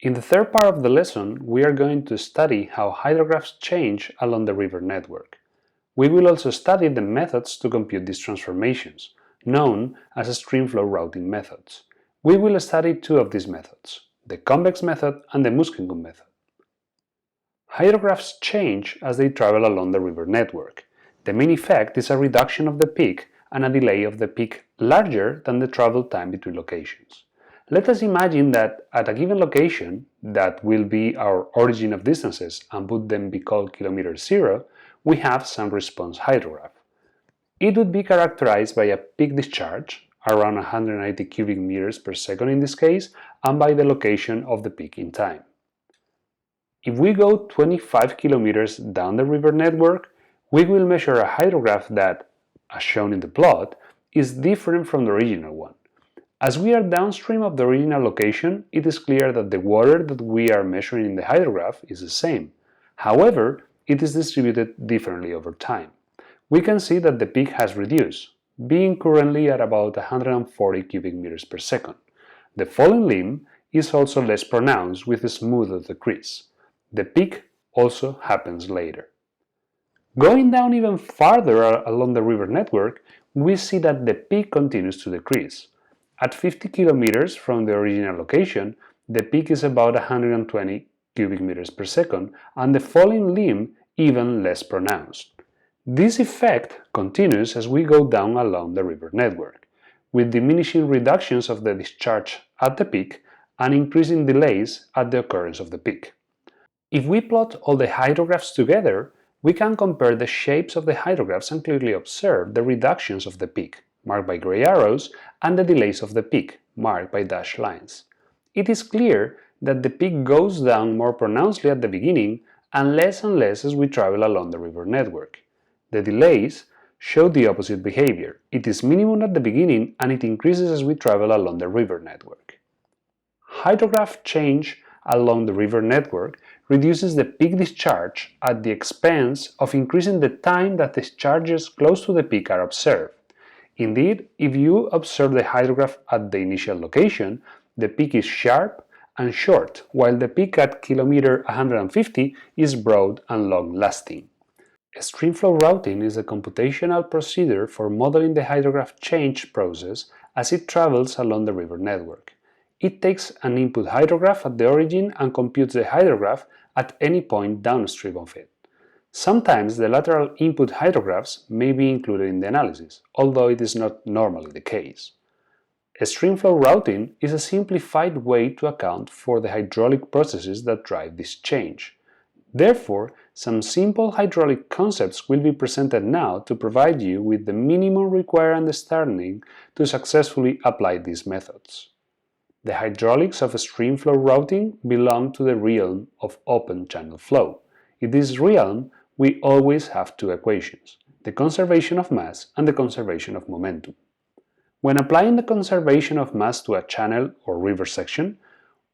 In the third part of the lesson, we are going to study how hydrographs change along the river network. We will also study the methods to compute these transformations, known as streamflow routing methods. We will study two of these methods, the convex method and the Muskingum method. Hydrographs change as they travel along the river network. The main effect is a reduction of the peak and a delay of the peak larger than the travel time between locations. Let us imagine that at a given location, that will be our origin of distances and would then be called kilometer zero, we have some response hydrograph. It would be characterized by a peak discharge, around 190 cubic meters per second in this case, and by the location of the peak in time. If we go 25 kilometers down the river network, we will measure a hydrograph that, as shown in the plot, is different from the original one. As we are downstream of the original location, it is clear that the water that we are measuring in the hydrograph is the same. However, it is distributed differently over time. We can see that the peak has reduced, being currently at about 140 cubic meters per second. The falling limb is also less pronounced with a smoother decrease. The peak also happens later. Going down even farther along the river network, we see that the peak continues to decrease. At 50 kilometers from the original location, the peak is about 120 cubic meters per second, and the falling limb even less pronounced. This effect continues as we go down along the river network, with diminishing reductions of the discharge at the peak and increasing delays at the occurrence of the peak. If we plot all the hydrographs together, we can compare the shapes of the hydrographs and clearly observe the reductions of the peak, marked by gray arrows, and the delays of the peak, marked by dashed lines. It is clear that the peak goes down more pronouncedly at the beginning and less as we travel along the river network. The delays show the opposite behavior. It is minimum at the beginning and it increases as we travel along the river network. Hydrograph change along the river network reduces the peak discharge at the expense of increasing the time that discharges close to the peak are observed. Indeed, if you observe the hydrograph at the initial location, the peak is sharp and short, while the peak at kilometer 150 is broad and long-lasting. Streamflow routing is a computational procedure for modeling the hydrograph change process as it travels along the river network. It takes an input hydrograph at the origin and computes the hydrograph at any point downstream of it. Sometimes the lateral input hydrographs may be included in the analysis, although it is not normally the case. Streamflow routing is a simplified way to account for the hydraulic processes that drive this change. Therefore, some simple hydraulic concepts will be presented now to provide you with the minimum required understanding to successfully apply these methods. The hydraulics of streamflow routing belong to the realm of open channel flow. In this realm, we always have two equations, the conservation of mass and the conservation of momentum. When applying the conservation of mass to a channel or river section,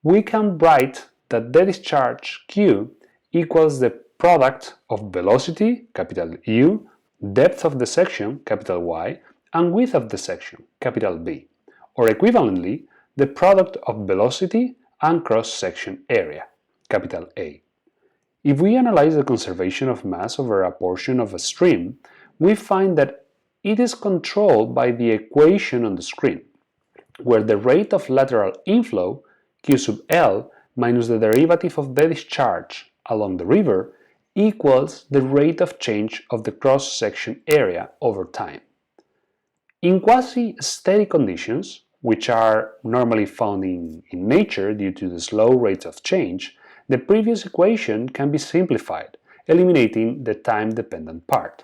we can write that the discharge Q equals the product of velocity, capital U, depth of the section, capital Y, and width of the section, capital B, or equivalently, the product of velocity and cross-section area, capital A. If we analyze the conservation of mass over a portion of a stream, we find that it is controlled by the equation on the screen, where the rate of lateral inflow, Q sub L, minus the derivative of the discharge along the river, equals the rate of change of the cross-section area over time. In quasi-steady conditions, which are normally found in nature due to the slow rates of change, the previous equation can be simplified, eliminating the time-dependent part.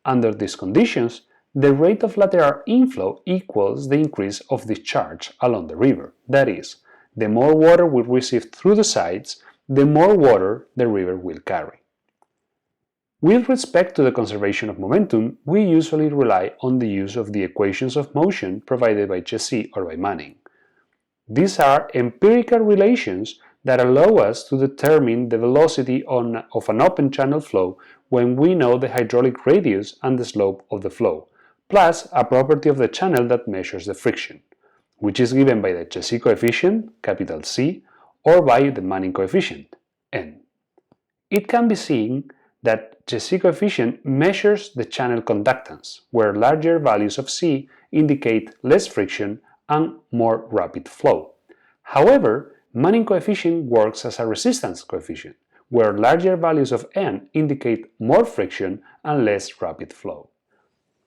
Under these conditions, the rate of lateral inflow equals the increase of discharge along the river. That is, the more water we receive through the sides, the more water the river will carry. With respect to the conservation of momentum, we usually rely on the use of the equations of motion provided by Chessy or by Manning. These are empirical relations that allow us to determine the velocity of an open channel flow when we know the hydraulic radius and the slope of the flow, plus a property of the channel that measures the friction, which is given by the Chessy coefficient, capital C, or by the Manning coefficient, n. It can be seen that the C coefficient measures the channel conductance, where larger values of C indicate less friction and more rapid flow. However, Manning coefficient works as a resistance coefficient, where larger values of n indicate more friction and less rapid flow.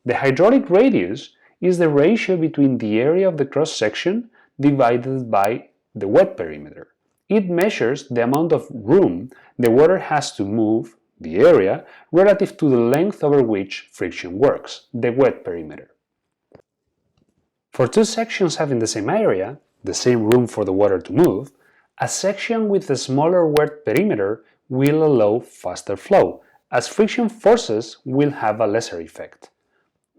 The hydraulic radius is the ratio between the area of the cross-section divided by the wet perimeter. It measures the amount of room the water has to move, the area, relative to the length over which friction works, the wet perimeter. For two sections having the same area, the same room for the water to move, a section with a smaller wet perimeter will allow faster flow, as friction forces will have a lesser effect.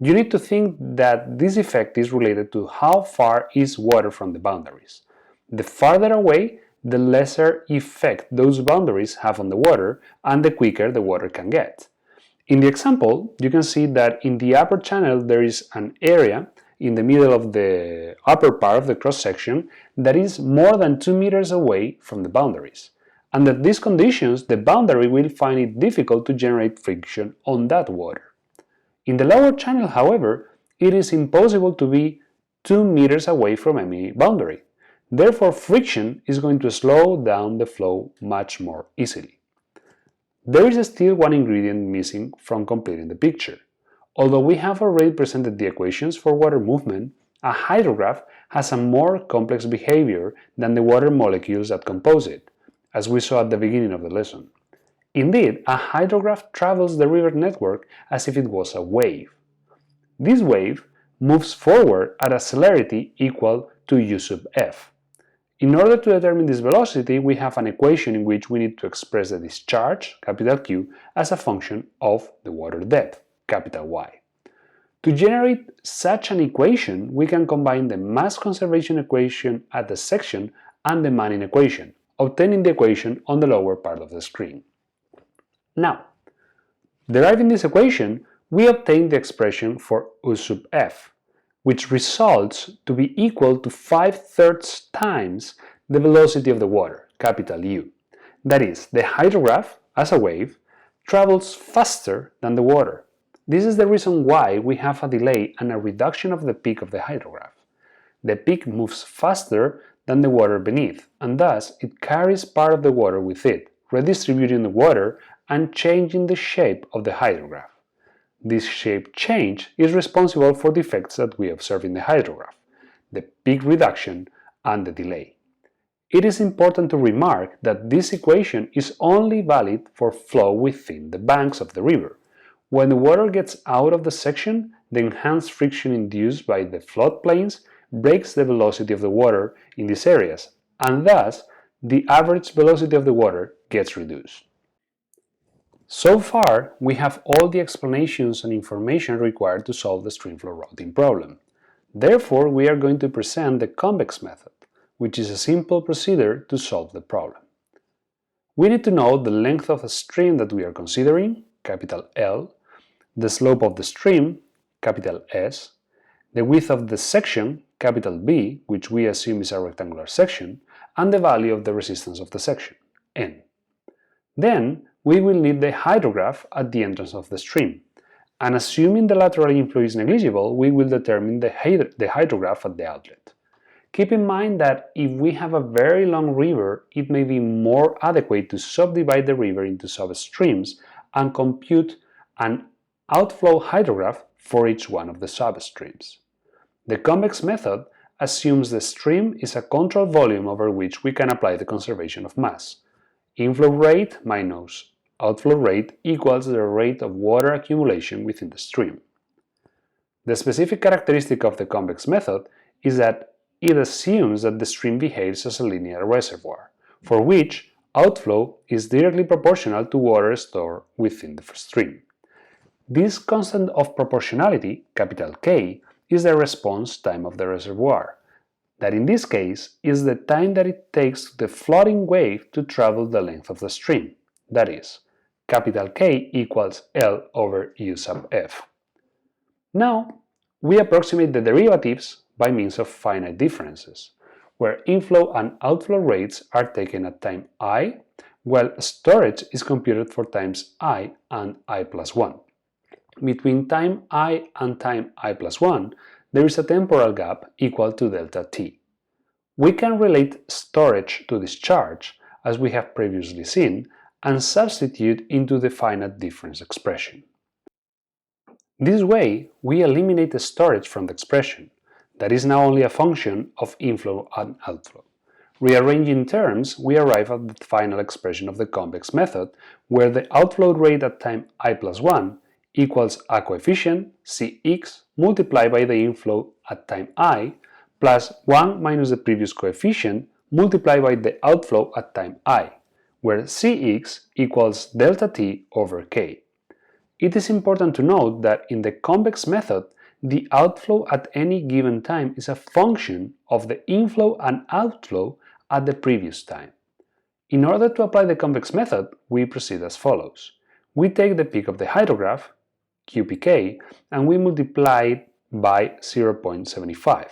You need to think that this effect is related to how far is water from the boundaries. The farther away, the lesser effect those boundaries have on the water and the quicker the water can get. In the example, you can see that in the upper channel there is an area in the middle of the upper part of the cross-section that is more than 2 meters away from the boundaries. Under these conditions, the boundary will find it difficult to generate friction on that water. In the lower channel, however, it is impossible to be 2 meters away from any boundary. Therefore, friction is going to slow down the flow much more easily. There is still one ingredient missing from completing the picture. Although we have already presented the equations for water movement, a hydrograph has a more complex behavior than the water molecules that compose it, as we saw at the beginning of the lesson. Indeed, a hydrograph travels the river network as if it was a wave. This wave moves forward at a celerity equal to u sub f. In order to determine this velocity, we have an equation in which we need to express the discharge, capital Q, as a function of the water depth, capital Y. To generate such an equation, we can combine the mass conservation equation at the section and the Manning equation, obtaining the equation on the lower part of the screen. Now, deriving this equation, we obtain the expression for U sub f, which results to be equal to 5/3 times the velocity of the water, capital U. That is, the hydrograph, as a wave, travels faster than the water. This is the reason why we have a delay and a reduction of the peak of the hydrograph. The peak moves faster than the water beneath, and thus it carries part of the water with it, redistributing the water and changing the shape of the hydrograph. This shape change is responsible for the effects that we observe in the hydrograph, the peak reduction and the delay. It is important to remark that this equation is only valid for flow within the banks of the river. When the water gets out of the section, the enhanced friction induced by the floodplains breaks the velocity of the water in these areas, and thus the average velocity of the water gets reduced. So far, we have all the explanations and information required to solve the streamflow routing problem. Therefore, we are going to present the convex method, which is a simple procedure to solve the problem. We need to know the length of the stream that we are considering, capital L, the slope of the stream, capital S, the width of the section, capital B, which we assume is a rectangular section, and the value of the resistance of the section, N. Then, we will need the hydrograph at the entrance of the stream, and assuming the lateral inflow is negligible, we will determine the hydrograph at the outlet. Keep in mind that if we have a very long river, it may be more adequate to subdivide the river into substreams and compute an outflow hydrograph for each one of the substreams. The convex method assumes the stream is a controlled volume over which we can apply the conservation of mass. Inflow rate minus outflow rate equals the rate of water accumulation within the stream. The specific characteristic of the convex method is that it assumes that the stream behaves as a linear reservoir, for which outflow is directly proportional to water stored within the stream. This constant of proportionality, capital K, is the response time of the reservoir, that in this case is the time that it takes the floating wave to travel the length of the stream, that is, capital K equals L over U sub f. Now, we approximate the derivatives by means of finite differences. where inflow and outflow rates are taken at time I, while storage is computed for times I and I plus 1. Between time I and time I plus 1, there is a temporal gap equal to delta t. We can relate storage to discharge, as we have previously seen, and substitute into the finite difference expression. This way, we eliminate the storage from the expression, that is now only a function of inflow and outflow. Rearranging terms, we arrive at the final expression of the convex method, where the outflow rate at time I plus 1 equals a coefficient, Cx, multiplied by the inflow at time I, plus 1 minus the previous coefficient, multiplied by the outflow at time I, where Cx equals delta t over k. It is important to note that in the convex method, the outflow at any given time is a function of the inflow and outflow at the previous time. In order to apply the convex method, we proceed as follows. We take the peak of the hydrograph, QPK, and we multiply it by 0.75.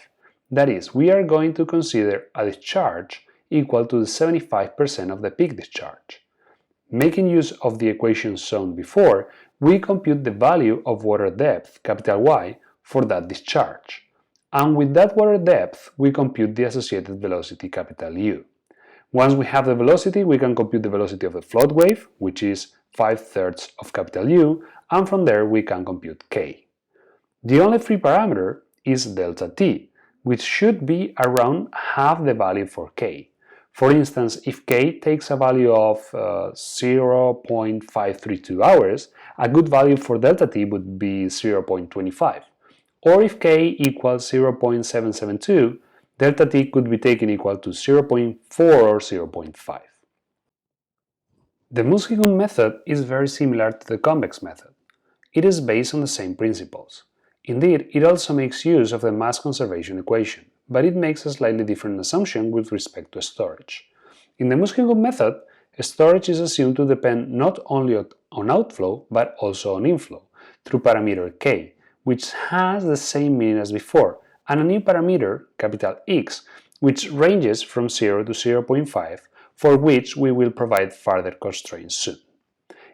That is, we are going to consider a discharge equal to the 75% of the peak discharge. Making use of the equation shown before, we compute the value of water depth, capital Y, for that discharge. And with that water depth, we compute the associated velocity, capital U. Once we have the velocity, we can compute the velocity of the flood wave, which is 5/3 of capital U, and from there we can compute K. The only free parameter is delta T, which should be around half the value for K. For instance, if K takes a value of 0.532 hours, a good value for delta T would be 0.25. Or if K equals 0.772, delta T could be taken equal to 0.4 or 0.5. The Muskingum method is very similar to the convex method. It is based on the same principles. Indeed, it also makes use of the mass conservation equation, but it makes a slightly different assumption with respect to storage. In the Muskingum method, storage is assumed to depend not only on outflow, but also on inflow, through parameter k, which has the same meaning as before, and a new parameter, capital X, which ranges from 0 to 0.5, for which we will provide further constraints soon.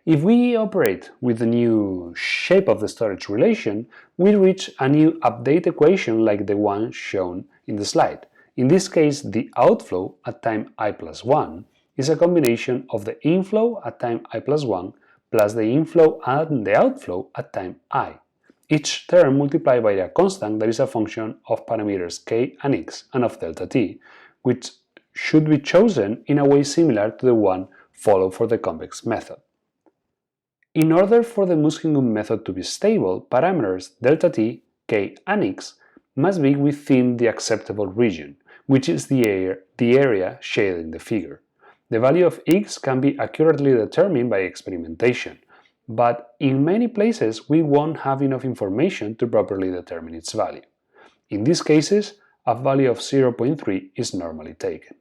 If we operate with the new shape of the storage relation, we reach a new update equation like the one shown in the slide. In this case, the outflow at time I plus 1 is a combination of the inflow at time I plus 1 plus the inflow and the outflow at time I, each term multiplied by a constant that is a function of parameters k and x and of delta t, which should be chosen in a way similar to the one followed for the convex method. In order for the Muskingum method to be stable, parameters delta t, k, and x must be within the acceptable region, which is the area shaded in the figure. The value of x can be accurately determined by experimentation, but in many places we won't have enough information to properly determine its value. In these cases, a value of 0.3 is normally taken.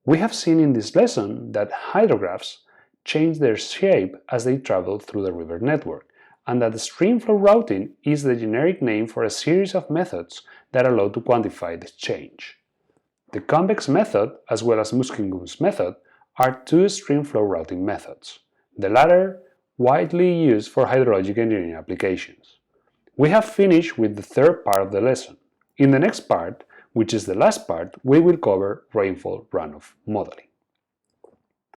We have seen in this lesson that hydrographs change their shape as they travel through the river network, and that streamflow routing is the generic name for a series of methods that allow to quantify this change. The convex method, as well as Muskingum's method, are two streamflow routing methods, the latter widely used for hydrologic engineering applications. We have finished with the third part of the lesson. In the next part, which is the last part, we will cover rainfall runoff modeling.